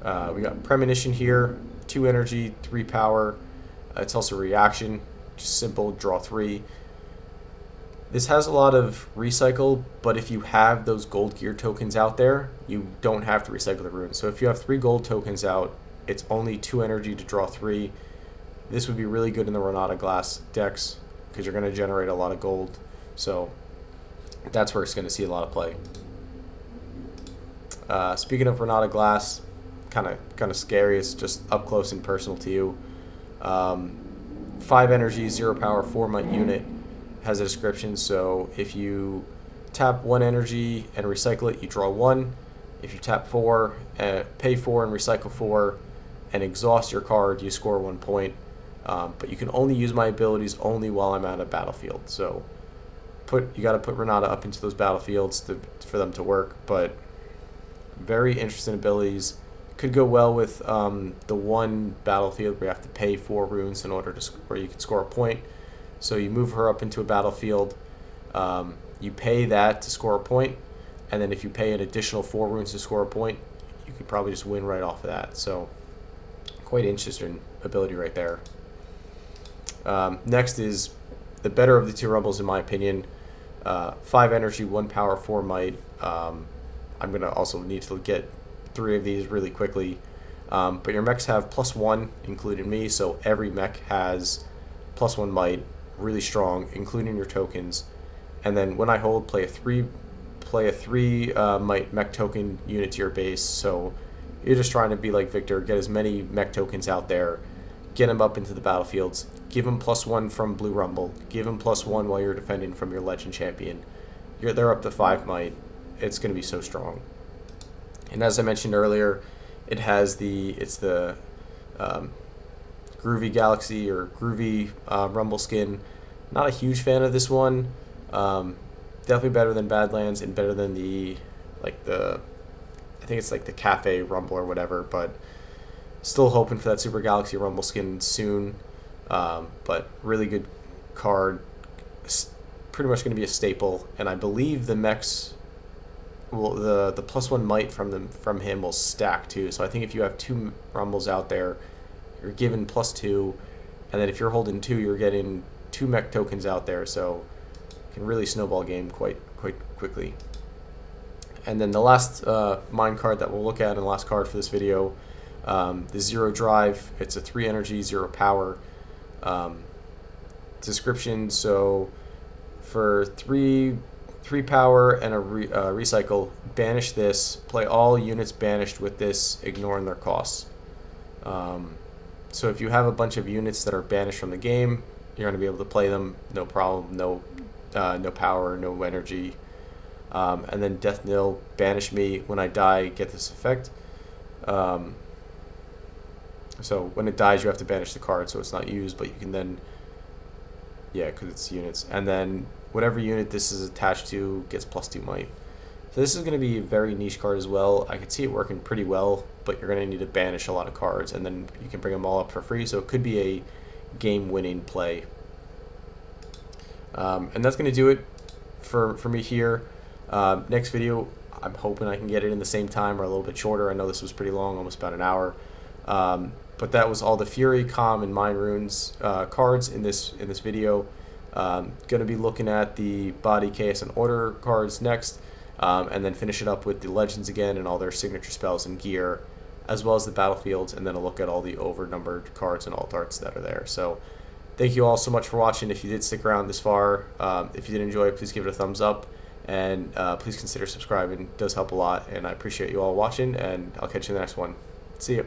[SPEAKER 1] We got Premonition here, 2 energy, 3 power. It's also reaction, just simple, draw 3. This has a lot of recycle, but if you have those gold gear tokens out there, you don't have to recycle the runes. So if you have 3 gold tokens out, it's only 2 energy to draw 3. This would be really good in the Renata Glass decks because you're going to generate a lot of gold. So that's where it's going to see a lot of play. Speaking of Renata Glass, kind of scary. It's just up close and personal to you. 5 energy, 0 power, 4 might unit. Has a description. So if you tap 1 energy and recycle it, you draw 1. If you tap 4, pay 4 and recycle 4, and exhaust your card, you score 1 point. But you can only use my abilities only while I'm at a battlefield. So you got to put Renata up into those battlefields for them to work. But very interesting abilities. Could go well with the one battlefield where you have to pay 4 runes in order to where you can score a point. So you move her up into a battlefield. You pay that to score a point, and then if you pay an additional 4 runes to score a point, you could probably just win right off of that. So quite interesting ability right there. Next is the better of the 2 rumbles in my opinion. 5 energy, 1 power, 4 might. I'm going to also need to get 3 of these really quickly. But your mechs have +1, including me, so every mech has +1 might, really strong, including your tokens. And then when I hold, play a 3 might mech token unit to your base. So you're just trying to be like Victor, get as many mech tokens out there, get them up into the battlefields, give them +1 from Blue Rumble, give them +1 while you're defending from your Legend Champion. They're up to 5 might. It's going to be so strong. And as I mentioned earlier, it's the Groovy Galaxy or Groovy Rumble skin. Not a huge fan of this one. Definitely better than Badlands and better than I think it's like the Cafe Rumble or whatever, but still hoping for that Super Galaxy Rumble skin soon. But really good card. Pretty much going to be a staple. And I believe the mechs well, the +1 might from him will stack too. So I think if you have 2 rumbles out there, you're given +2, and then if you're holding 2, you're getting 2 mech tokens out there. So it can really snowball game quite quickly. And then the last mine card that we'll look at, and the last card for this video, the Zero Drive. It's a 3 energy, 0 power. Description: so for 3 power and a recycle, banish this. Play all units banished with this, ignoring their costs. So if you have a bunch of units that are banished from the game, you're going to be able to play them, no problem. No power, no energy. And then Death Nil, banish me. When I die, get this effect. So when it dies, you have to banish the card, so it's not used, but you can then, yeah, because it's units. And then whatever unit this is attached to gets +2 might. So this is going to be a very niche card as well. I could see it working pretty well, but you're going to need to banish a lot of cards, and then you can bring them all up for free, so it could be a game-winning play. And that's going to do it for me here. Next video, I'm hoping I can get it in the same time or a little bit shorter. I know this was pretty long, almost about an hour. But that was all the Fury, Calm, and Mind Runes cards in this video. Going to be looking at the Body, Chaos, and Order cards next, and then finish it up with the Legends again and all their signature spells and gear, as well as the battlefields, and then a look at all the over-numbered cards and alt arts that are there. So thank you all so much for watching. If you did stick around this far, if you did enjoy, please give it a thumbs up, and please consider subscribing. It does help a lot, and I appreciate you all watching, and I'll catch you in the next one. See you.